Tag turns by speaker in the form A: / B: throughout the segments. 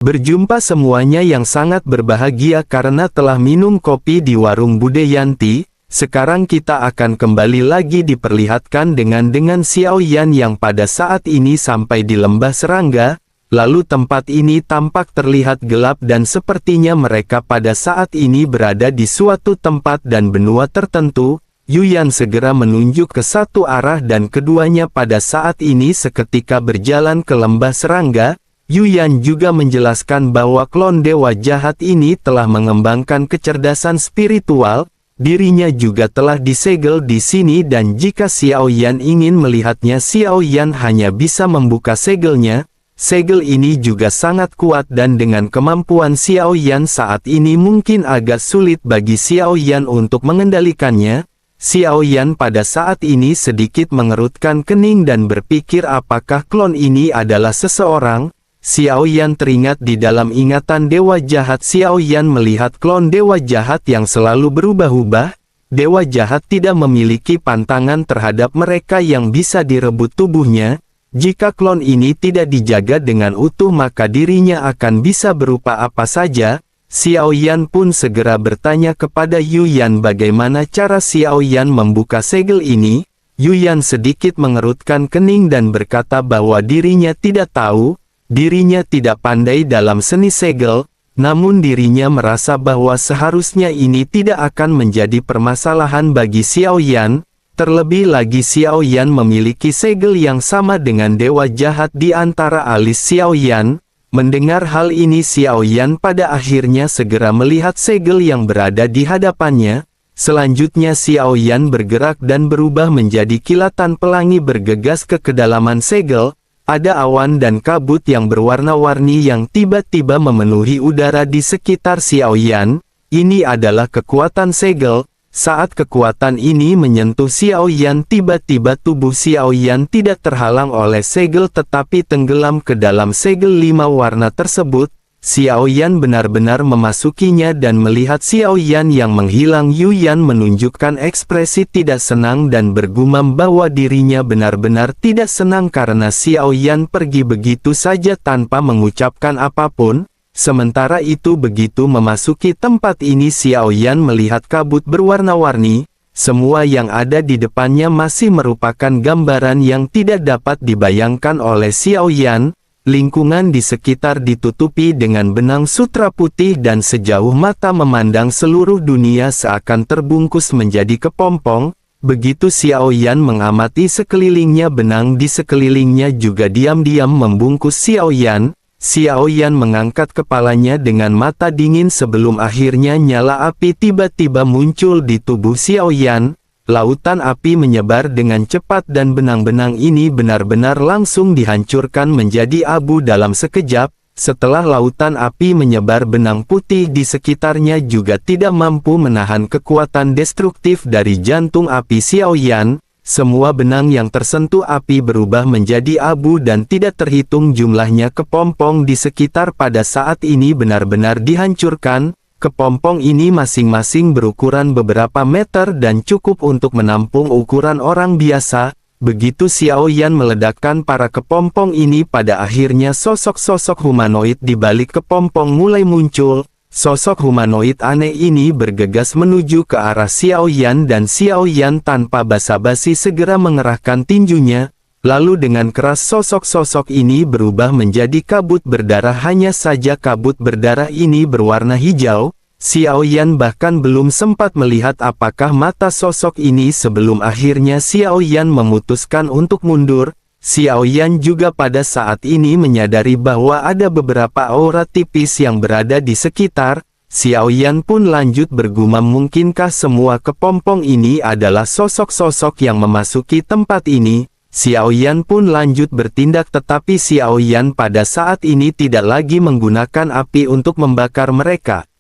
A: Berjumpa semuanya yang sangat berbahagia karena telah minum kopi di warung Bude Yanti. Sekarang kita akan kembali lagi diperlihatkan dengan Xiao Yan yang pada saat ini sampai di lembah serangga. Lalu tempat ini tampak terlihat gelap dan sepertinya mereka pada saat ini berada di suatu tempat dan benua tertentu. Yuyan segera menunjuk ke satu arah dan keduanya pada saat ini seketika berjalan ke lembah serangga. Yuyan juga menjelaskan bahwa klon dewa jahat ini telah mengembangkan kecerdasan spiritual, dirinya juga telah disegel di sini dan jika Xiao Yan ingin melihatnya Xiao Yan hanya bisa membuka segelnya. Segel ini juga sangat kuat dan dengan kemampuan Xiao Yan saat ini mungkin agak sulit bagi Xiao Yan untuk mengendalikannya. Xiao Yan pada saat ini sedikit mengerutkan kening dan berpikir apakah klon ini adalah seseorang. Xiao Yan teringat di dalam ingatan dewa jahat. Xiao Yan melihat klon dewa jahat yang selalu berubah-ubah. Dewa jahat tidak memiliki pantangan terhadap mereka yang bisa direbut tubuhnya. Jika klon ini tidak dijaga dengan utuh maka dirinya akan bisa berupa apa saja. Xiao Yan pun segera bertanya kepada Yuyan bagaimana cara Xiao Yan membuka segel ini. Yuyan sedikit mengerutkan kening dan berkata bahwa dirinya tidak tahu. Dirinya tidak pandai dalam seni segel, namun dirinya merasa bahwa seharusnya ini tidak akan menjadi permasalahan bagi Xiao Yan. Terlebih lagi Xiao Yan memiliki segel yang sama dengan dewa jahat di antara alis Xiao Yan. Mendengar hal ini Xiao Yan pada akhirnya segera melihat segel yang berada di hadapannya. Selanjutnya Xiao Yan bergerak dan berubah menjadi kilatan pelangi bergegas ke kedalaman segel. Ada awan dan kabut yang berwarna-warni yang tiba-tiba memenuhi udara di sekitar Xiao Yan. Ini adalah kekuatan segel. Saat kekuatan ini menyentuh Xiao Yan, tiba-tiba tubuh Xiao Yan tidak terhalang oleh segel tetapi tenggelam ke dalam segel 5 warna tersebut. Xiao Yan benar-benar memasukinya dan melihat Xiao Yan yang menghilang. Yuyan menunjukkan ekspresi tidak senang dan bergumam bahwa dirinya benar-benar tidak senang karena Xiao Yan pergi begitu saja tanpa mengucapkan apapun. Sementara itu begitu memasuki tempat ini Xiao Yan melihat kabut berwarna-warni. Semua yang ada di depannya masih merupakan gambaran yang tidak dapat dibayangkan oleh Xiao Yan. Lingkungan di sekitar ditutupi dengan benang sutra putih dan sejauh mata memandang seluruh dunia seakan terbungkus menjadi kepompong. Begitu Xiao Yan mengamati sekelilingnya, benang di sekelilingnya juga diam-diam membungkus Xiao Yan. Xiao Yan mengangkat kepalanya dengan mata dingin sebelum akhirnya nyala api tiba-tiba muncul di tubuh Xiao Yan. Lautan api menyebar dengan cepat dan benang-benang ini benar-benar langsung dihancurkan menjadi abu dalam sekejap. Setelah lautan api menyebar, benang putih di sekitarnya juga tidak mampu menahan kekuatan destruktif dari jantung api Xiao Yan. Semua benang yang tersentuh api berubah menjadi abu dan tidak terhitung jumlahnya. Kepompong di sekitar pada saat ini benar-benar dihancurkan. Kepompong ini masing-masing berukuran beberapa meter dan cukup untuk menampung ukuran orang biasa. Begitu Xiao Yan meledakkan para kepompong ini, pada akhirnya sosok-sosok humanoid di balik kepompong mulai muncul. Sosok humanoid aneh ini bergegas menuju ke arah Xiao Yan dan Xiao Yan tanpa basa-basi segera mengerahkan tinjunya. Lalu dengan keras sosok-sosok ini berubah menjadi kabut berdarah. Hanya saja kabut berdarah ini berwarna hijau. Xiao Yan bahkan belum sempat melihat apakah mata sosok ini sebelum akhirnya Xiao Yan memutuskan untuk mundur. Xiao Yan juga pada saat ini menyadari bahwa ada beberapa aura tipis yang berada di sekitar. Xiao Yan pun lanjut bergumam, mungkinkah semua kepompong ini adalah sosok-sosok yang memasuki tempat ini? Xiao Yan pun lanjut bertindak tetapi Xiao Yan pada saat ini tidak lagi menggunakan api untuk membakar mereka.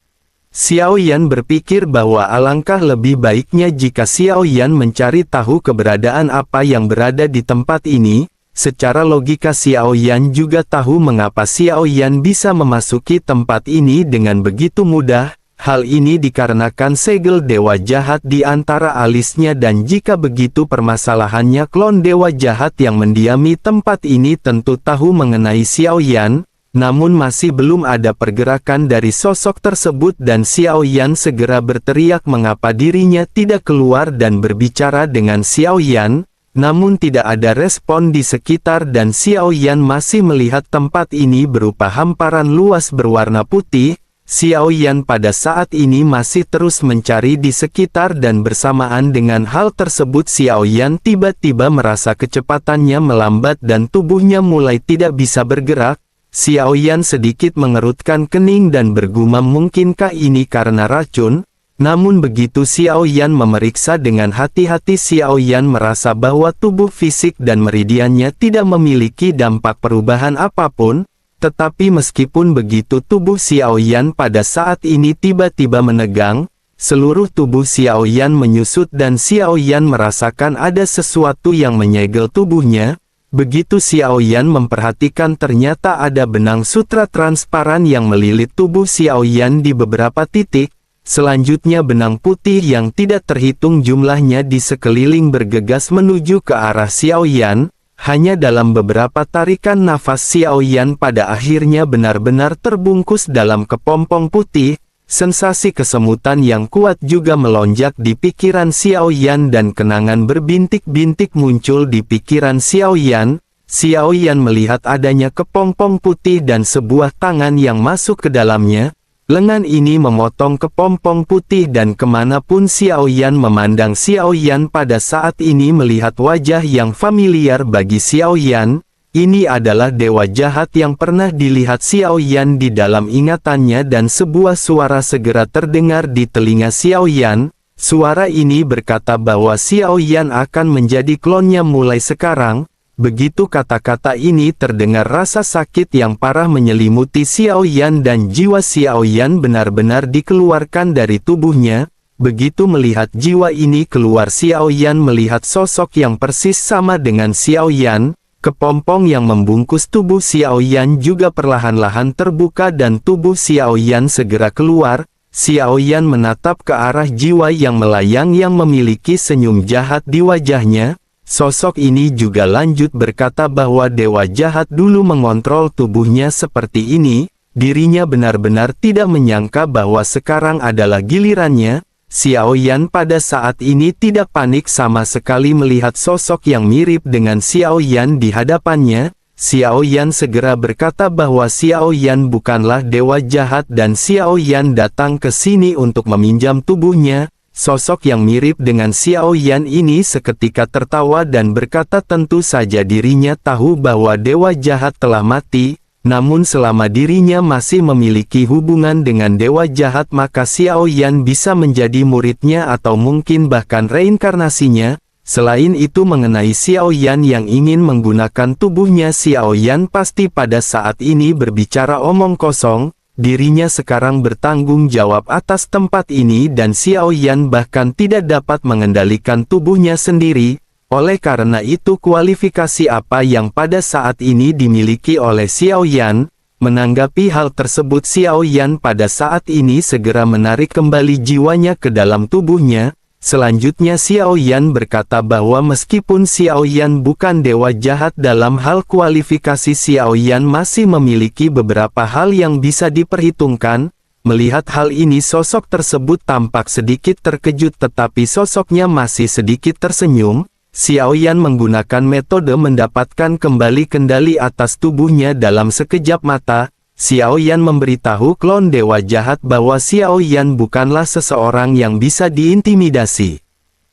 A: Xiao Yan berpikir bahwa alangkah lebih baiknya jika Xiao Yan mencari tahu keberadaan apa yang berada di tempat ini. Secara logika Xiao Yan juga tahu mengapa Xiao Yan bisa memasuki tempat ini dengan begitu mudah. Hal ini dikarenakan segel dewa jahat di antara alisnya, dan jika begitu permasalahannya klon dewa jahat yang mendiami tempat ini tentu tahu mengenai Xiao Yan. namun masih belum ada pergerakan dari sosok tersebut dan Xiao Yan segera berteriak mengapa dirinya tidak keluar dan berbicara dengan Xiao Yan, namun tidak ada respon di sekitar dan Xiao Yan masih melihat tempat ini berupa hamparan luas berwarna putih. Xiao Yan pada saat ini masih terus mencari di sekitar dan bersamaan dengan hal tersebut Xiao Yan tiba-tiba merasa kecepatannya melambat dan tubuhnya mulai tidak bisa bergerak. Xiao Yan sedikit mengerutkan kening dan bergumam mungkinkah ini karena racun? Namun begitu Xiao Yan memeriksa dengan hati-hati Xiao Yan merasa bahwa tubuh fisik dan meridiannya tidak memiliki dampak perubahan apapun, tetapi meskipun begitu tubuh Xiao Yan pada saat ini tiba-tiba menegang, seluruh tubuh Xiao Yan menyusut dan Xiao Yan merasakan ada sesuatu yang menyegel tubuhnya. Begitu Xiao Yan memperhatikan ternyata ada benang sutra transparan yang melilit tubuh Xiao Yan di beberapa titik. Selanjutnya benang putih yang tidak terhitung jumlahnya di sekeliling bergegas menuju ke arah Xiao Yan. Hanya dalam beberapa tarikan nafas Xiao Yan pada akhirnya benar-benar terbungkus dalam kepompong putih. Sensasi kesemutan yang kuat juga melonjak di pikiran Xiao Yan dan kenangan berbintik-bintik muncul di pikiran Xiao Yan. Xiao Yan melihat adanya kepompong putih dan sebuah tangan yang masuk ke dalamnya. Lengan ini memotong kepompong putih dan kemanapun Xiao Yan memandang Xiao Yan pada saat ini melihat wajah yang familiar bagi Xiao Yan. Ini adalah dewa jahat yang pernah dilihat Xiao Yan di dalam ingatannya dan sebuah suara segera terdengar di telinga Xiao Yan. Suara ini berkata bahwa Xiao Yan akan menjadi klonnya mulai sekarang. Begitu kata-kata ini terdengar rasa sakit yang parah menyelimuti Xiao Yan dan jiwa Xiao Yan benar-benar dikeluarkan dari tubuhnya. Begitu melihat jiwa ini keluar Xiao Yan melihat sosok yang persis sama dengan Xiao Yan. Kepompong yang membungkus tubuh Xiao Yan juga perlahan-lahan terbuka dan tubuh Xiao Yan segera keluar. Xiao Yan menatap ke arah jiwa yang melayang yang memiliki senyum jahat di wajahnya. Sosok ini juga lanjut berkata bahwa dewa jahat dulu mengontrol tubuhnya seperti ini. Dirinya benar-benar tidak menyangka bahwa sekarang adalah gilirannya. Xiao Yan pada saat ini tidak panik sama sekali melihat sosok yang mirip dengan Xiao Yan di hadapannya. Xiao Yan segera berkata bahwa Xiao Yan bukanlah dewa jahat dan Xiao Yan datang ke sini untuk meminjam tubuhnya. Sosok yang mirip dengan Xiao Yan ini seketika tertawa dan berkata tentu saja dirinya tahu bahwa dewa jahat telah mati. Namun selama dirinya masih memiliki hubungan dengan dewa jahat maka Xiao Yan bisa menjadi muridnya atau mungkin bahkan reinkarnasinya. Selain itu mengenai Xiao Yan yang ingin menggunakan tubuhnya Xiao Yan pasti pada saat ini berbicara omong kosong. Dirinya sekarang bertanggung jawab atas tempat ini dan Xiao Yan bahkan tidak dapat mengendalikan tubuhnya sendiri. Oleh karena itu kualifikasi apa yang pada saat ini dimiliki oleh Xiao Yan? Menanggapi hal tersebut Xiao Yan pada saat ini segera menarik kembali jiwanya ke dalam tubuhnya. Selanjutnya Xiao Yan berkata bahwa meskipun Xiao Yan bukan dewa jahat dalam hal kualifikasi Xiao Yan masih memiliki beberapa hal yang bisa diperhitungkan. Melihat hal ini sosok tersebut tampak sedikit terkejut tetapi sosoknya masih sedikit tersenyum. Xiao Yan menggunakan metode mendapatkan kembali kendali atas tubuhnya dalam sekejap mata. Xiao Yan memberitahu klon dewa jahat bahwa Xiao Yan bukanlah seseorang yang bisa diintimidasi.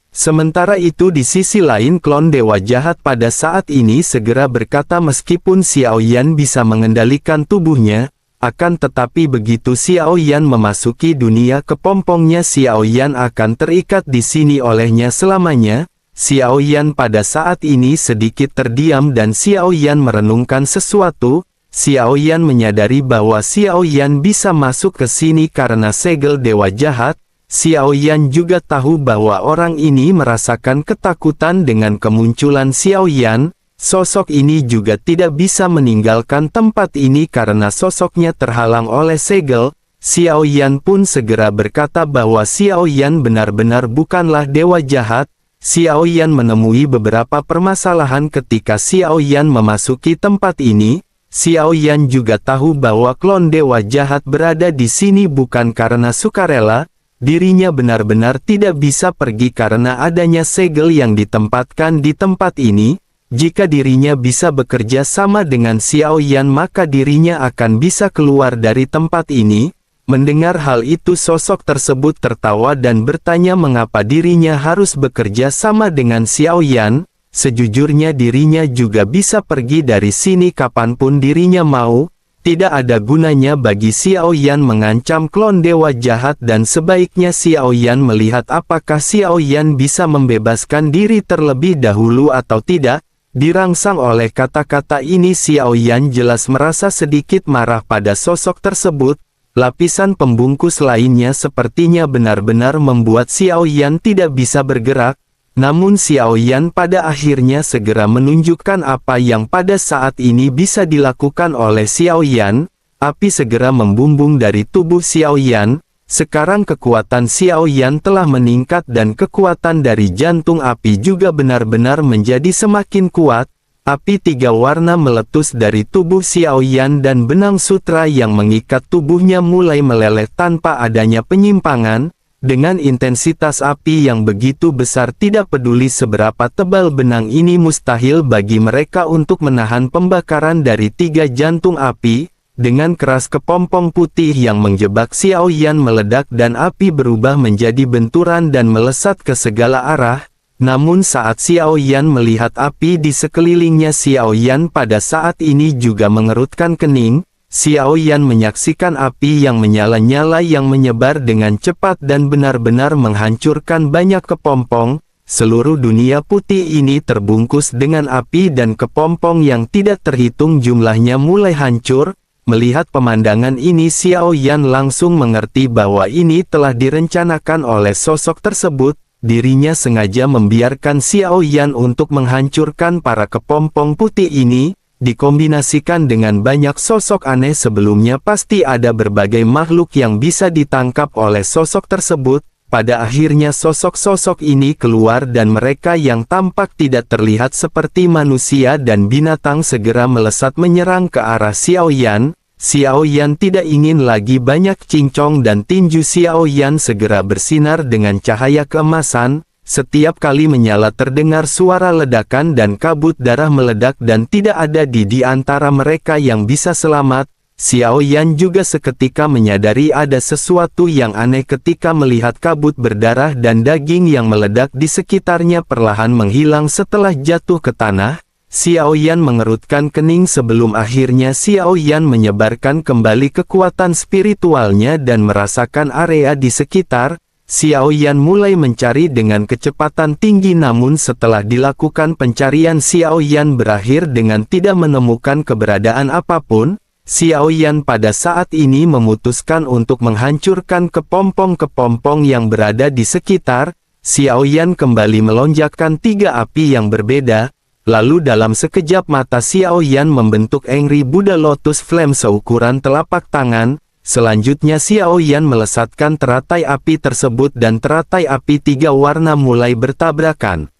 A: Sementara itu di sisi lain klon dewa jahat pada saat ini segera berkata meskipun Xiao Yan bisa mengendalikan tubuhnya, akan tetapi begitu Xiao Yan memasuki dunia kepompongnya Xiao Yan akan terikat di sini olehnya selamanya. Xiao Yan pada saat ini sedikit terdiam dan Xiao Yan merenungkan sesuatu. Xiao Yan menyadari bahwa Xiao Yan bisa masuk ke sini karena segel dewa jahat. Xiao Yan juga tahu bahwa orang ini merasakan ketakutan dengan kemunculan Xiao Yan. Sosok ini juga tidak bisa meninggalkan tempat ini karena sosoknya terhalang oleh segel. Xiao Yan pun segera berkata bahwa Xiao Yan benar-benar bukanlah dewa jahat. Xiao Yan menemui beberapa permasalahan ketika Xiao Yan memasuki tempat ini. Xiao Yan juga tahu bahwa klon dewa jahat berada di sini bukan karena sukarela, dirinya benar-benar tidak bisa pergi karena adanya segel yang ditempatkan di tempat ini. Jika dirinya bisa bekerja sama dengan Xiao Yan maka dirinya akan bisa keluar dari tempat ini. Mendengar hal itu sosok tersebut tertawa dan bertanya mengapa dirinya harus bekerja sama dengan Xiao Yan. Sejujurnya dirinya juga bisa pergi dari sini kapanpun dirinya mau. Tidak ada gunanya bagi Xiao Yan mengancam klon dewa jahat dan sebaiknya Xiao Yan melihat apakah Xiao Yan bisa membebaskan diri terlebih dahulu atau tidak. Dirangsang oleh kata-kata ini Xiao Yan jelas merasa sedikit marah pada sosok tersebut. Lapisan pembungkus lainnya sepertinya benar-benar membuat Xiao Yan tidak bisa bergerak. Namun Xiao Yan pada akhirnya segera menunjukkan apa yang pada saat ini bisa dilakukan oleh Xiao Yan. Api segera membumbung dari tubuh Xiao Yan. Sekarang kekuatan Xiao Yan telah meningkat dan kekuatan dari jantung api juga benar-benar menjadi semakin kuat. Api tiga warna meletus dari tubuh Xiao Yan dan benang sutra yang mengikat tubuhnya mulai meleleh tanpa adanya penyimpangan. Dengan intensitas api yang begitu besar tidak peduli seberapa tebal benang ini mustahil bagi mereka untuk menahan pembakaran dari tiga jantung api. Dengan keras kepompong putih yang menjebak Xiao Yan meledak dan api berubah menjadi benturan dan melesat ke segala arah. Namun saat Xiao Yan melihat api di sekelilingnya Xiao Yan pada saat ini juga mengerutkan kening. Xiao Yan menyaksikan api yang menyala-nyala yang menyebar dengan cepat dan benar-benar menghancurkan banyak kepompong. Seluruh dunia putih ini terbungkus dengan api dan kepompong yang tidak terhitung jumlahnya mulai hancur. Melihat pemandangan ini Xiao Yan langsung mengerti bahwa ini telah direncanakan oleh sosok tersebut. Dirinya sengaja membiarkan Xiao Yan untuk menghancurkan para kepompong putih ini. Dikombinasikan dengan banyak sosok aneh sebelumnya pasti ada berbagai makhluk yang bisa ditangkap oleh sosok tersebut. Pada akhirnya sosok-sosok ini keluar dan mereka yang tampak tidak terlihat seperti manusia dan binatang segera melesat menyerang ke arah Xiao Yan. Xiao Yan tidak ingin lagi banyak cincong dan tinju Xiao Yan segera bersinar dengan cahaya keemasan. Setiap kali menyala terdengar suara ledakan dan kabut darah meledak dan tidak ada di antara mereka yang bisa selamat. Xiao Yan juga seketika menyadari ada sesuatu yang aneh ketika melihat kabut berdarah dan daging yang meledak di sekitarnya perlahan menghilang setelah jatuh ke tanah. Xiao Yan mengerutkan kening sebelum akhirnya Xiao Yan menyebarkan kembali kekuatan spiritualnya dan merasakan area di sekitar. Xiao Yan mulai mencari dengan kecepatan tinggi namun setelah dilakukan pencarian Xiao Yan berakhir dengan tidak menemukan keberadaan apapun. Xiao Yan pada saat ini memutuskan untuk menghancurkan kepompong-kepompong yang berada di sekitar. Xiao Yan kembali melonjakkan tiga api yang berbeda. Lalu dalam sekejap mata Xiao Yan membentuk Angry Buddha Lotus Flame seukuran telapak tangan. Selanjutnya Xiao Yan melesatkan teratai api tersebut dan teratai api tiga warna mulai bertabrakan.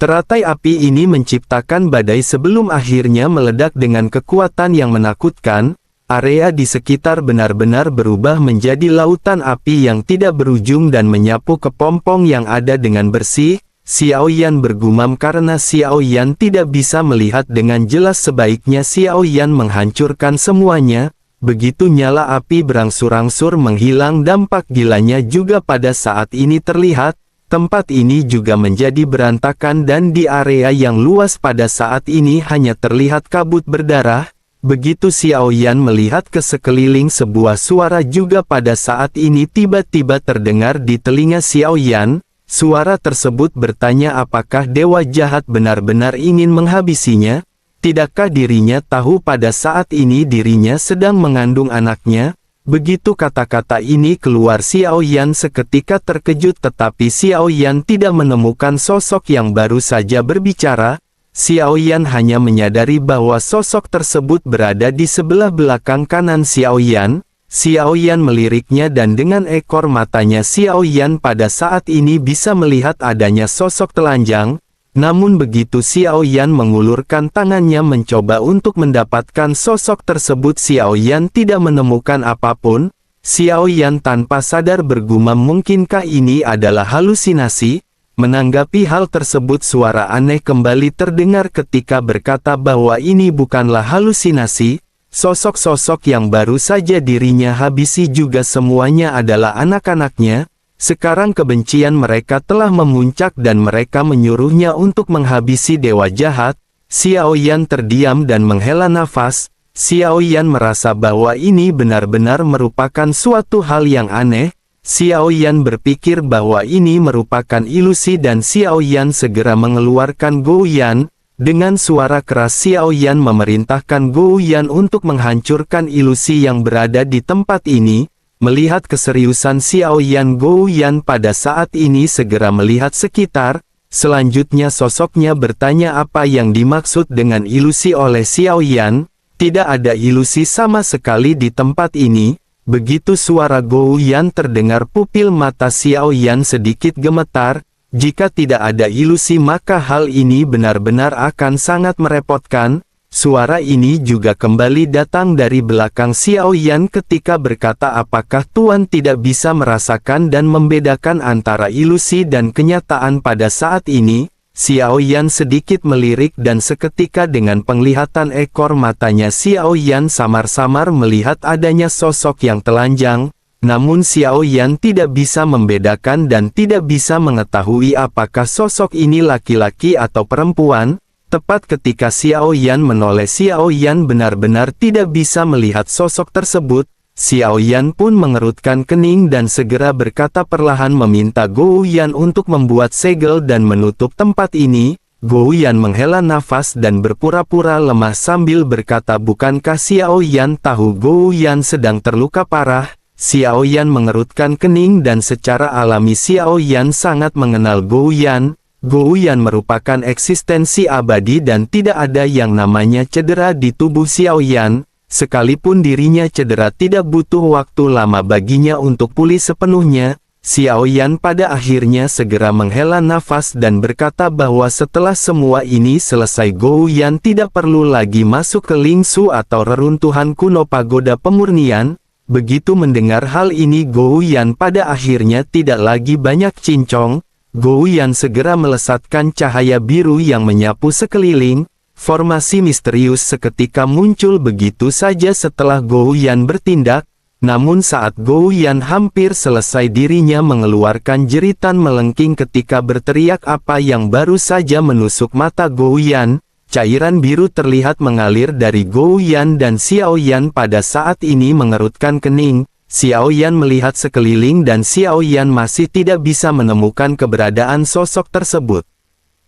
A: Teratai api ini menciptakan badai sebelum akhirnya meledak dengan kekuatan yang menakutkan. Area di sekitar benar-benar berubah menjadi lautan api yang tidak berujung dan menyapu kepompong yang ada dengan bersih. Xiao Yan bergumam karena Xiao Yan tidak bisa melihat dengan jelas sebaiknya Xiao Yan menghancurkan semuanya. Begitu nyala api berangsur-angsur menghilang dampak gilanya juga pada saat ini terlihat. Tempat ini juga menjadi berantakan dan di area yang luas pada saat ini hanya terlihat kabut berdarah. Begitu Xiao Yan melihat ke sekeliling sebuah suara juga pada saat ini tiba-tiba terdengar di telinga Xiao Yan. Suara tersebut bertanya apakah dewa jahat benar-benar ingin menghabisinya? Tidakkah dirinya tahu pada saat ini dirinya sedang mengandung anaknya? Begitu kata-kata ini keluar Xiao Yan seketika terkejut tetapi Xiao Yan tidak menemukan sosok yang baru saja berbicara. Xiao Yan hanya menyadari bahwa sosok tersebut berada di sebelah belakang kanan Xiao Yan. Xiao Yan meliriknya dan dengan ekor matanya Xiao Yan pada saat ini bisa melihat adanya sosok telanjang. Namun begitu Xiao Yan mengulurkan tangannya mencoba untuk mendapatkan sosok tersebut, Xiao Yan tidak menemukan apapun. Xiao Yan tanpa sadar bergumam, mungkinkah ini adalah halusinasi? Menanggapi hal tersebut, suara aneh kembali terdengar ketika berkata bahwa ini bukanlah halusinasi. Sosok-sosok yang baru saja dirinya habisi juga semuanya adalah anak-anaknya. Sekarang kebencian mereka telah memuncak dan mereka menyuruhnya untuk menghabisi dewa jahat. Xiao Yan terdiam dan menghela nafas. Xiao Yan merasa bahwa ini benar-benar merupakan suatu hal yang aneh. Xiao Yan berpikir bahwa ini merupakan ilusi dan Xiao Yan segera mengeluarkan Gou Yan. Dengan suara keras Xiao Yan memerintahkan Gou Yan untuk menghancurkan ilusi yang berada di tempat ini. Melihat keseriusan Xiao Yan, Gou Yan pada saat ini segera melihat sekitar. Selanjutnya sosoknya bertanya apa yang dimaksud dengan ilusi oleh Xiao Yan. Tidak ada ilusi sama sekali di tempat ini. Begitu suara Gou Yan terdengar, pupil mata Xiao Yan sedikit gemetar. Jika tidak ada ilusi maka hal ini benar-benar akan sangat merepotkan. Suara ini juga kembali datang dari belakang Xiao Yan ketika berkata, apakah Tuan tidak bisa merasakan dan membedakan antara ilusi dan kenyataan pada saat ini? Xiao Yan sedikit melirik dan seketika dengan penglihatan ekor matanya Xiao Yan samar-samar melihat adanya sosok yang telanjang. Namun Xiao Yan tidak bisa membedakan dan tidak bisa mengetahui apakah sosok ini laki-laki atau perempuan. Tepat ketika Xiao Yan menoleh, Xiao Yan benar-benar tidak bisa melihat sosok tersebut. Xiao Yan pun mengerutkan kening dan segera berkata perlahan meminta Gou Yan untuk membuat segel dan menutup tempat ini. Gou Yan menghela nafas dan berpura-pura lemah sambil berkata, bukankah Xiao Yan tahu Gou Yan sedang terluka parah? Xiao Yan mengerutkan kening dan secara alami Xiao Yan sangat mengenal Gou Yan. Gou Yan merupakan eksistensi abadi dan tidak ada yang namanya cedera di tubuh Xiao Yan. Sekalipun dirinya cedera tidak butuh waktu lama baginya untuk pulih sepenuhnya. Xiao Yan pada akhirnya segera menghela nafas dan berkata bahwa setelah semua ini selesai Gou Yan tidak perlu lagi masuk ke Lingsu atau reruntuhan kuno pagoda pemurnian. Begitu mendengar hal ini Gou Yan pada akhirnya tidak lagi banyak cincong. Gou Yan segera melesatkan cahaya biru yang menyapu sekeliling. Formasi misterius seketika muncul begitu saja setelah Gou Yan bertindak. Namun saat Gou Yan hampir selesai dirinya mengeluarkan jeritan melengking ketika berteriak apa yang baru saja menusuk mata Gou Yan. Cairan biru terlihat mengalir dari Gou Yan dan Xiao Yan pada saat ini mengerutkan kening. Xiao Yan melihat sekeliling dan Xiao Yan masih tidak bisa menemukan keberadaan sosok tersebut.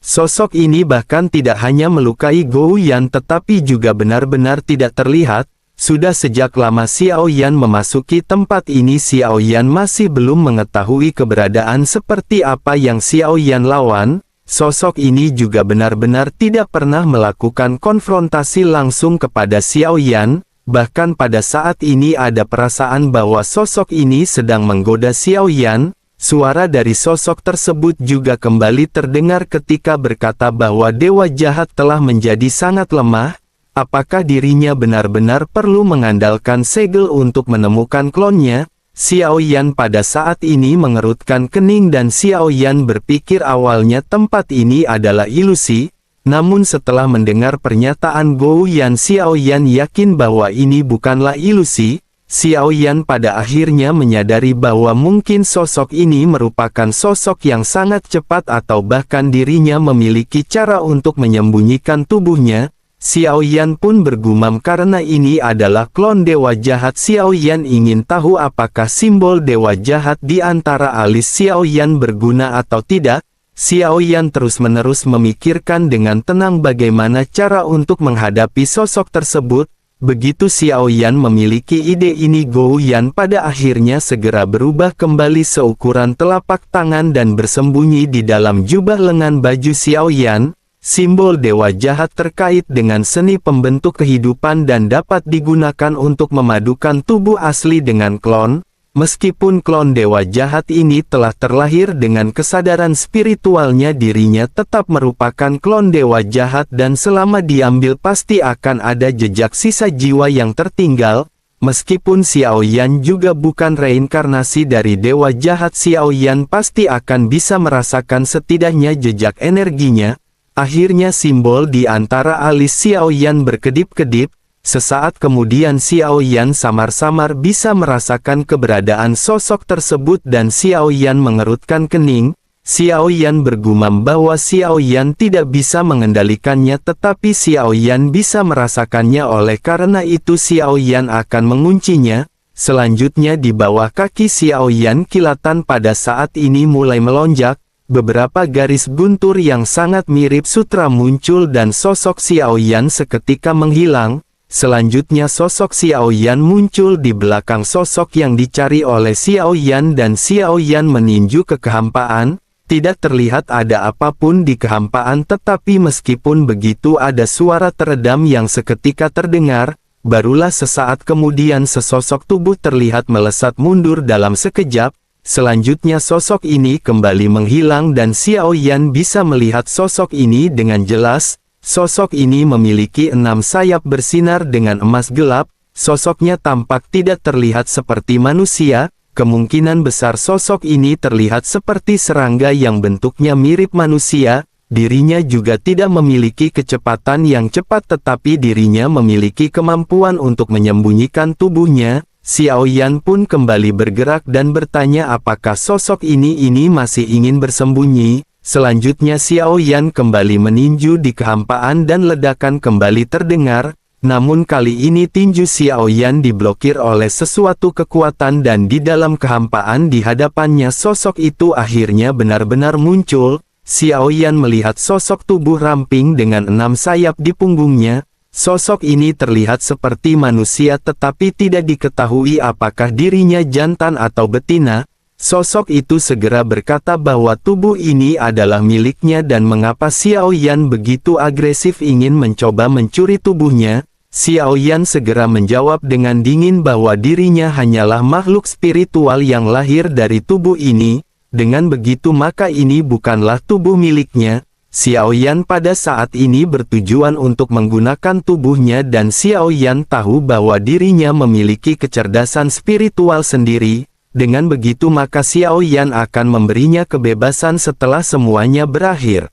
A: Sosok ini bahkan tidak hanya melukai Gou Yan tetapi juga benar-benar tidak terlihat. Sudah sejak lama Xiao Yan memasuki tempat ini, Xiao Yan masih belum mengetahui keberadaan seperti apa yang Xiao Yan lawan. Sosok ini juga benar-benar tidak pernah melakukan konfrontasi langsung kepada Xiao Yan. Bahkan pada saat ini ada perasaan bahwa sosok ini sedang menggoda Xiao Yan. Suara dari sosok tersebut juga kembali terdengar ketika berkata bahwa dewa jahat telah menjadi sangat lemah. Apakah dirinya benar-benar perlu mengandalkan segel untuk menemukan klonnya? Xiao Yan pada saat ini mengerutkan kening dan Xiao Yan berpikir awalnya tempat ini adalah ilusi. Namun setelah mendengar pernyataan Gou Yan, Xiao Yan yakin bahwa ini bukanlah ilusi. Xiao Yan pada akhirnya menyadari bahwa mungkin sosok ini merupakan sosok yang sangat cepat atau bahkan dirinya memiliki cara untuk menyembunyikan tubuhnya. Xiao Yan pun bergumam karena ini adalah klon dewa jahat. Xiao Yan ingin tahu apakah simbol dewa jahat di antara alis Xiao Yan berguna atau tidak. Xiao Yan terus-menerus memikirkan dengan tenang bagaimana cara untuk menghadapi sosok tersebut. Begitu Xiao Yan memiliki ide ini, Gou Yan pada akhirnya segera berubah kembali seukuran telapak tangan dan bersembunyi di dalam jubah lengan baju Xiao Yan. Simbol dewa jahat terkait dengan seni pembentuk kehidupan dan dapat digunakan untuk memadukan tubuh asli dengan klon. Meskipun klon dewa jahat ini telah terlahir dengan kesadaran spiritualnya, dirinya tetap merupakan klon dewa jahat dan selama diambil pasti akan ada jejak sisa jiwa yang tertinggal. Meskipun Xiao Yan juga bukan reinkarnasi dari dewa jahat, Xiao Yan pasti akan bisa merasakan setidaknya jejak energinya. Akhirnya simbol di antara alis Xiao Yan berkedip-kedip. Sesaat kemudian Xiao Yan samar-samar bisa merasakan keberadaan sosok tersebut dan Xiao Yan mengerutkan kening. Xiao Yan bergumam bahwa Xiao Yan tidak bisa mengendalikannya, tetapi Xiao Yan bisa merasakannya, oleh karena itu Xiao Yan akan menguncinya. Selanjutnya di bawah kaki Xiao Yan kilatan pada saat ini mulai melonjak. Beberapa garis guntur yang sangat mirip sutra muncul dan sosok Xiao Yan seketika menghilang. Selanjutnya sosok Xiao Yan muncul di belakang sosok yang dicari oleh Xiao Yan dan Xiao Yan meninju ke kehampaan. Tidak terlihat ada apapun di kehampaan, tetapi meskipun begitu ada suara teredam yang seketika terdengar. Barulah sesaat kemudian sesosok tubuh terlihat melesat mundur dalam sekejap. Selanjutnya sosok ini kembali menghilang dan Xiao Yan bisa melihat sosok ini dengan jelas. Sosok ini memiliki 6 sayap bersinar dengan emas gelap. Sosoknya tampak tidak terlihat seperti manusia. Kemungkinan besar sosok ini terlihat seperti serangga yang bentuknya mirip manusia. Dirinya juga tidak memiliki kecepatan yang cepat, tetapi dirinya memiliki kemampuan untuk menyembunyikan tubuhnya. Xiao Yan pun kembali bergerak dan bertanya apakah sosok ini masih ingin bersembunyi. Selanjutnya Xiao Yan kembali meninju di kehampaan dan ledakan kembali terdengar. Namun kali ini tinju Xiao Yan diblokir oleh sesuatu kekuatan dan di dalam kehampaan di hadapannya sosok itu akhirnya benar-benar muncul. Xiao Yan melihat sosok tubuh ramping dengan 6 sayap di punggungnya. Sosok ini terlihat seperti manusia, tetapi tidak diketahui apakah dirinya jantan atau betina. Sosok itu segera berkata bahwa tubuh ini adalah miliknya dan mengapa Xiao Yan begitu agresif ingin mencoba mencuri tubuhnya. Xiao Yan segera menjawab dengan dingin bahwa dirinya hanyalah makhluk spiritual yang lahir dari tubuh ini. Dengan begitu maka ini bukanlah tubuh miliknya. Xiao Yan pada saat ini bertujuan untuk menggunakan tubuhnya dan Xiao Yan tahu bahwa dirinya memiliki kecerdasan spiritual sendiri. Dengan begitu maka Xiao Yan akan memberinya kebebasan setelah semuanya berakhir.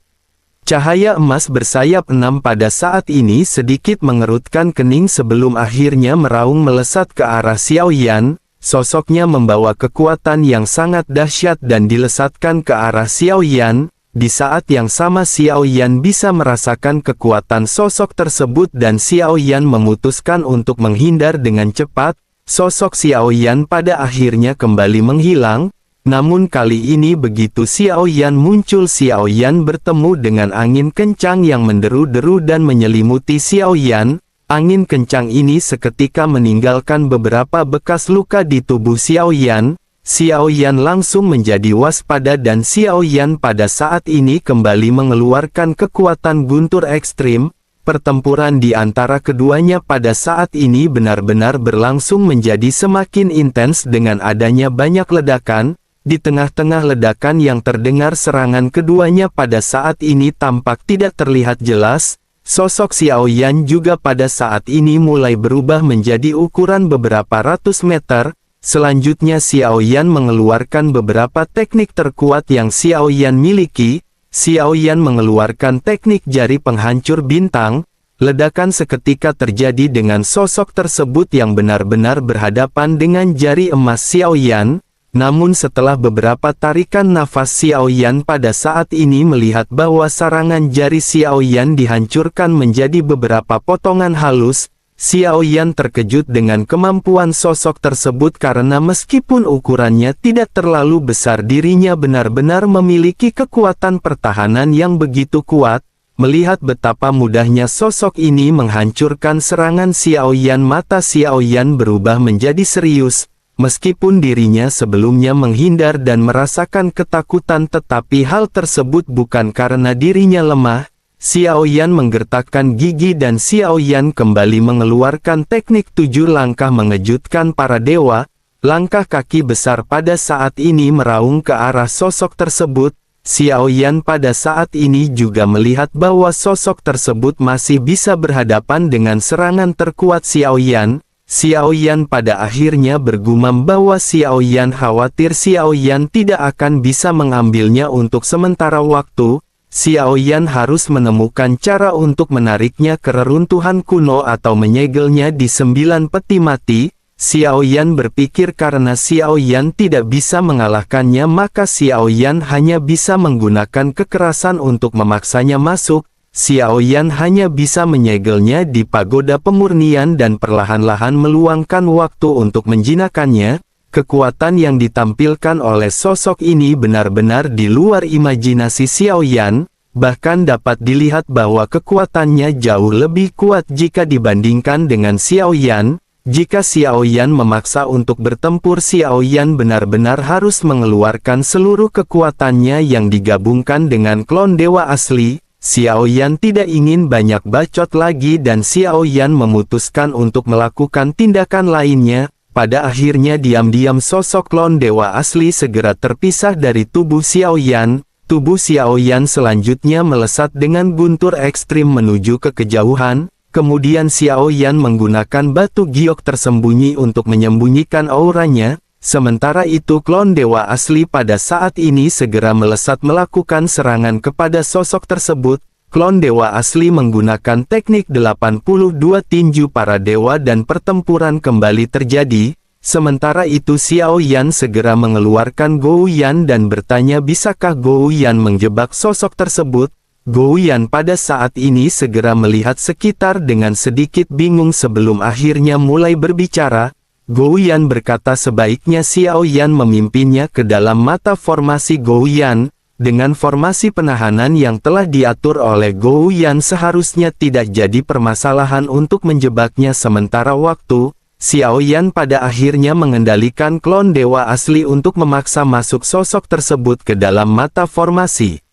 A: Cahaya emas bersayap 6 pada saat ini sedikit mengerutkan kening sebelum akhirnya meraung melesat ke arah Xiao Yan. Sosoknya membawa kekuatan yang sangat dahsyat dan dilesatkan ke arah Xiao Yan. Di saat yang sama Xiao Yan bisa merasakan kekuatan sosok tersebut dan Xiao Yan memutuskan untuk menghindar dengan cepat. Sosok Xiao Yan pada akhirnya kembali menghilang. Namun kali ini begitu Xiao Yan muncul, Xiao Yan bertemu dengan angin kencang yang menderu-deru dan menyelimuti Xiao Yan. Angin kencang ini seketika meninggalkan beberapa bekas luka di tubuh Xiao Yan. Xiao Yan langsung menjadi waspada dan Xiao Yan pada saat ini kembali mengeluarkan kekuatan guntur ekstrim. Pertempuran di antara keduanya pada saat ini benar-benar berlangsung menjadi semakin intens dengan adanya banyak ledakan. Di tengah-tengah ledakan yang terdengar serangan keduanya pada saat ini tampak tidak terlihat jelas. Sosok Xiao Yan juga pada saat ini mulai berubah menjadi ukuran beberapa ratus meter. Selanjutnya Xiao Yan mengeluarkan beberapa teknik terkuat yang Xiao Yan miliki. Xiao Yan mengeluarkan teknik jari penghancur bintang. Ledakan seketika terjadi dengan sosok tersebut yang benar-benar berhadapan dengan jari emas Xiao Yan. Namun setelah beberapa tarikan nafas Xiao Yan pada saat ini melihat bahwa sarangan jari Xiao Yan dihancurkan menjadi beberapa potongan halus. Xiao Yan terkejut dengan kemampuan sosok tersebut karena meskipun ukurannya tidak terlalu besar, dirinya benar-benar memiliki kekuatan pertahanan yang begitu kuat. Melihat betapa mudahnya sosok ini menghancurkan serangan Xiao Yan, mata Xiao Yan berubah menjadi serius. Meskipun dirinya sebelumnya menghindar dan merasakan ketakutan, tetapi hal tersebut bukan karena dirinya lemah. Xiao Yan menggertakkan gigi dan Xiao Yan kembali mengeluarkan teknik 7 langkah mengejutkan para dewa. Langkah kaki besar pada saat ini meraung ke arah sosok tersebut. Xiao Yan pada saat ini juga melihat bahwa sosok tersebut masih bisa berhadapan dengan serangan terkuat Xiao Yan. Xiao Yan pada akhirnya bergumam bahwa Xiao Yan khawatir Xiao Yan tidak akan bisa mengambilnya untuk sementara waktu. Xiao Yan harus menemukan cara untuk menariknya ke reruntuhan kuno atau menyegelnya di 9 peti mati. Xiao Yan berpikir karena Xiao Yan tidak bisa mengalahkannya maka Xiao Yan hanya bisa menggunakan kekerasan untuk memaksanya masuk. Xiao Yan hanya bisa menyegelnya di pagoda pemurnian dan perlahan-lahan meluangkan waktu untuk menjinakkannya. Kekuatan yang ditampilkan oleh sosok ini benar-benar di luar imajinasi Xiao Yan, bahkan dapat dilihat bahwa kekuatannya jauh lebih kuat jika dibandingkan dengan Xiao Yan. Jika Xiao Yan memaksa untuk bertempur, Xiao Yan benar-benar harus mengeluarkan seluruh kekuatannya yang digabungkan dengan klon dewa asli. Xiao Yan tidak ingin banyak bacot lagi dan Xiao Yan memutuskan untuk melakukan tindakan lainnya. Pada akhirnya diam-diam sosok klon dewa asli segera terpisah dari tubuh Xiao Yan. Tubuh Xiao Yan selanjutnya melesat dengan guntur ekstrim menuju ke kejauhan. Kemudian Xiao Yan menggunakan batu giok tersembunyi untuk menyembunyikan auranya. Sementara itu klon dewa asli pada saat ini segera melesat melakukan serangan kepada sosok tersebut. Klon dewa asli menggunakan teknik 82 tinju para dewa dan pertempuran kembali terjadi. Sementara itu Xiao Yan segera mengeluarkan Gou Yan dan bertanya bisakah Gou Yan menjebak sosok tersebut. Gou Yan pada saat ini segera melihat sekitar dengan sedikit bingung sebelum akhirnya mulai berbicara. Gou Yan berkata sebaiknya Xiao Yan memimpinnya ke dalam mata formasi Gou Yan. Dengan formasi penahanan yang telah diatur oleh Gou Yan seharusnya tidak jadi permasalahan untuk menjebaknya sementara waktu. Xiao Yan pada akhirnya mengendalikan klon dewa asli untuk memaksa masuk sosok tersebut ke dalam mata formasi.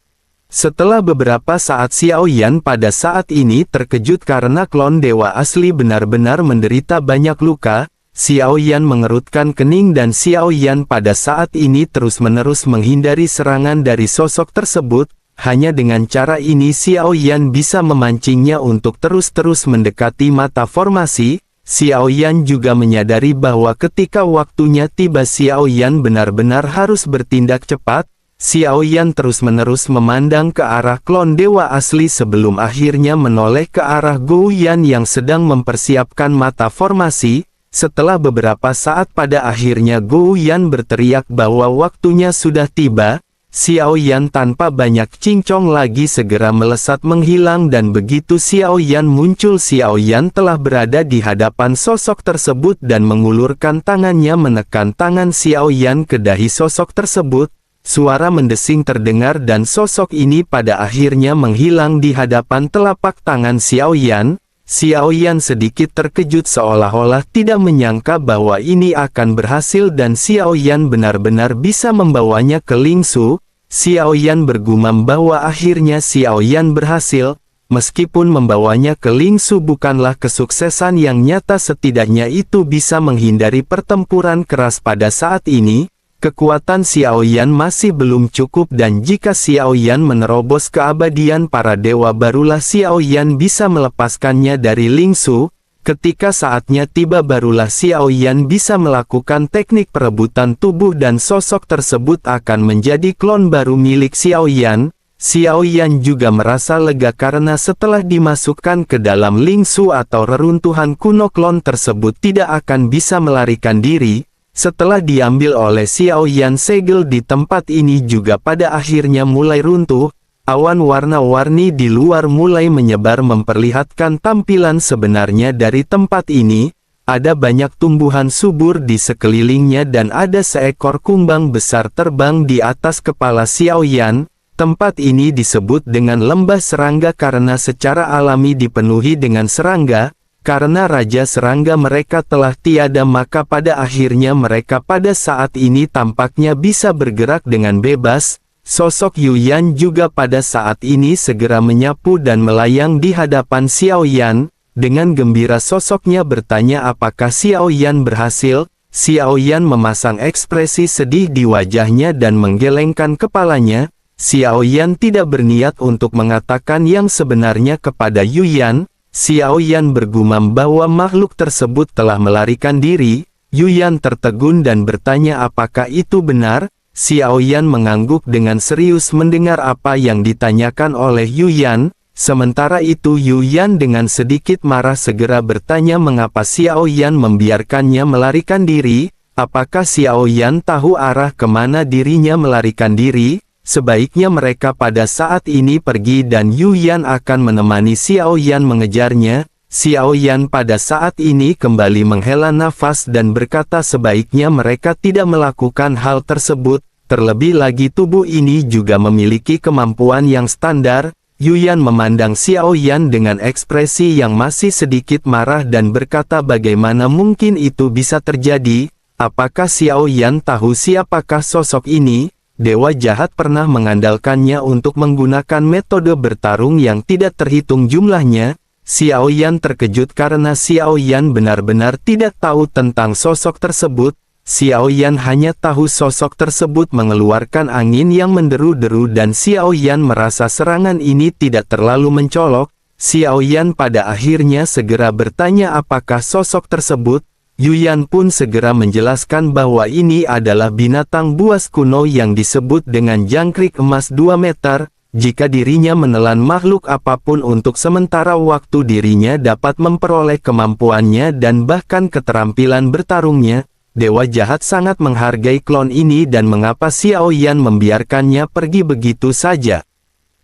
A: Setelah beberapa saat Xiao Yan pada saat ini terkejut karena klon dewa asli benar-benar menderita banyak luka. Xiao Yan mengerutkan kening dan Xiao Yan pada saat ini terus-menerus menghindari serangan dari sosok tersebut. Hanya dengan cara ini Xiao Yan bisa memancingnya untuk terus-terus mendekati mata formasi. Xiao Yan juga menyadari bahwa ketika waktunya tiba Xiao Yan benar-benar harus bertindak cepat. Xiao Yan terus-menerus memandang ke arah klon dewa asli sebelum akhirnya menoleh ke arah Gou Yan yang sedang mempersiapkan mata formasi. Setelah beberapa saat pada akhirnya Gou Yan berteriak bahwa waktunya sudah tiba. Xiao Yan tanpa banyak cincong lagi segera melesat menghilang dan begitu Xiao Yan muncul Xiao Yan telah berada di hadapan sosok tersebut dan mengulurkan tangannya menekan tangan Xiao Yan ke dahi sosok tersebut. Suara mendesing terdengar dan sosok ini pada akhirnya menghilang di hadapan telapak tangan Xiao Yan. Xiao Yan sedikit terkejut seolah-olah tidak menyangka bahwa ini akan berhasil dan Xiao Yan benar-benar bisa membawanya ke Lingsu. Xiao Yan bergumam bahwa akhirnya Xiao Yan berhasil. Meskipun membawanya ke Lingsu bukanlah kesuksesan yang nyata, setidaknya itu bisa menghindari pertempuran keras pada saat ini. Kekuatan Xiao Yan masih belum cukup dan jika Xiao Yan menerobos keabadian para dewa barulah Xiao Yan bisa melepaskannya dari Lingsu. Ketika saatnya tiba barulah Xiao Yan bisa melakukan teknik perebutan tubuh dan sosok tersebut akan menjadi klon baru milik Xiao Yan. Xiao Yan juga merasa lega karena setelah dimasukkan ke dalam Lingsu atau reruntuhan kuno klon tersebut tidak akan bisa melarikan diri. Setelah diambil oleh Xiao Yan, segel di tempat ini juga pada akhirnya mulai runtuh. Awan warna-warni di luar mulai menyebar memperlihatkan tampilan sebenarnya dari tempat ini. Ada banyak tumbuhan subur di sekelilingnya dan ada seekor kumbang besar terbang di atas kepala Xiao Yan. Tempat ini disebut dengan lembah serangga karena secara alami dipenuhi dengan serangga. Karena Raja Serangga mereka telah tiada maka pada akhirnya mereka pada saat ini tampaknya bisa bergerak dengan bebas. Sosok Yu Yan juga pada saat ini segera menyapu dan melayang di hadapan Xiao Yan. Dengan gembira sosoknya bertanya apakah Xiao Yan berhasil. Xiao Yan memasang ekspresi sedih di wajahnya dan menggelengkan kepalanya. Xiao Yan tidak berniat untuk mengatakan yang sebenarnya kepada Yu Yan. Xiao Yan bergumam bahwa makhluk tersebut telah melarikan diri. Yu Yan tertegun dan bertanya apakah itu benar. Xiao Yan mengangguk dengan serius mendengar apa yang ditanyakan oleh Yu Yan. Sementara itu Yu Yan dengan sedikit marah segera bertanya mengapa Xiao Yan membiarkannya melarikan diri. Apakah Xiao Yan tahu arah kemana dirinya melarikan diri? Sebaiknya mereka pada saat ini pergi dan Yu Yan akan menemani Xiao Yan mengejarnya. Xiao Yan pada saat ini kembali menghela nafas dan berkata sebaiknya mereka tidak melakukan hal tersebut. Terlebih lagi tubuh ini juga memiliki kemampuan yang standar. Yu Yan memandang Xiao Yan dengan ekspresi yang masih sedikit marah dan berkata bagaimana mungkin itu bisa terjadi? Apakah Xiao Yan tahu siapakah sosok ini? Dewa jahat pernah mengandalkannya untuk menggunakan metode bertarung yang tidak terhitung jumlahnya. Xiao Yan terkejut karena Xiao Yan benar-benar tidak tahu tentang sosok tersebut. Xiao Yan hanya tahu sosok tersebut mengeluarkan angin yang menderu-deru dan Xiao Yan merasa serangan ini tidak terlalu mencolok. Xiao Yan pada akhirnya segera bertanya apakah sosok tersebut. Yu Yan pun segera menjelaskan bahwa ini adalah binatang buas kuno yang disebut dengan jangkrik emas 2 meter. Jika dirinya menelan makhluk apapun untuk sementara waktu dirinya dapat memperoleh kemampuannya dan bahkan keterampilan bertarungnya. Dewa jahat sangat menghargai klon ini dan mengapa Xiao Yan membiarkannya pergi begitu saja.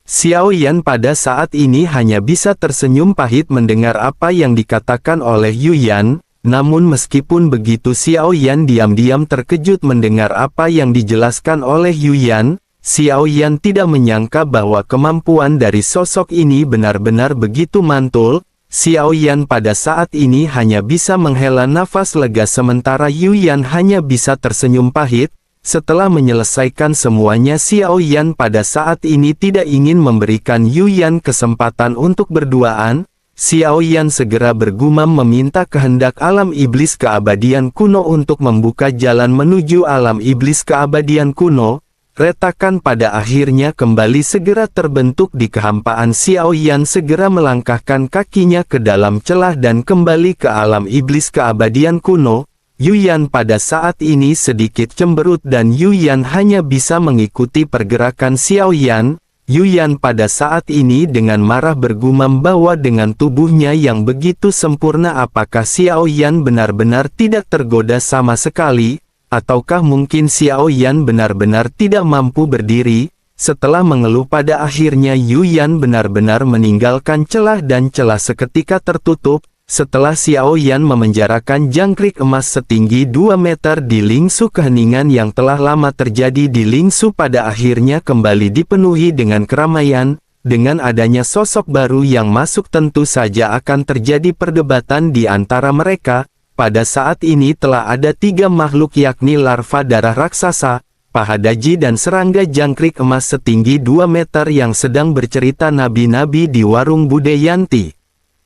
A: Xiao Yan pada saat ini hanya bisa tersenyum pahit mendengar apa yang dikatakan oleh Yu Yan. Namun meskipun begitu Xiao Yan diam-diam terkejut mendengar apa yang dijelaskan oleh Yu Yan. Xiao Yan tidak menyangka bahwa kemampuan dari sosok ini benar-benar begitu mantul. Xiao Yan pada saat ini hanya bisa menghela nafas lega sementara Yu Yan hanya bisa tersenyum pahit. Setelah menyelesaikan semuanya Xiao Yan pada saat ini tidak ingin memberikan Yu Yan kesempatan untuk berduaan. Xiao Yan segera bergumam meminta kehendak alam iblis keabadian kuno untuk membuka jalan menuju alam iblis keabadian kuno. Retakan pada akhirnya kembali segera terbentuk di kehampaan. Xiao Yan segera melangkahkan kakinya ke dalam celah dan kembali ke alam iblis keabadian kuno. Yu Yan pada saat ini sedikit cemberut dan Yu Yan hanya bisa mengikuti pergerakan Xiao Yan. Yu Yan pada saat ini dengan marah bergumam bahwa dengan tubuhnya yang begitu sempurna apakah Xiao Yan benar-benar tidak tergoda sama sekali? Ataukah mungkin Xiao Yan benar-benar tidak mampu berdiri? Setelah mengeluh pada akhirnya Yu Yan benar-benar meninggalkan celah dan celah seketika tertutup. Setelah Xiao Yan memenjarakan jangkrik emas setinggi 2 meter di lingsu keheningan yang telah lama terjadi di lingsu pada akhirnya kembali dipenuhi dengan keramaian. Dengan adanya sosok baru yang masuk tentu saja akan terjadi perdebatan di antara mereka. Pada saat ini telah ada 3 makhluk yakni larva darah raksasa, pahadaji dan serangga jangkrik emas setinggi 2 meter yang sedang bercerita nabi-nabi di warung Budeyanti.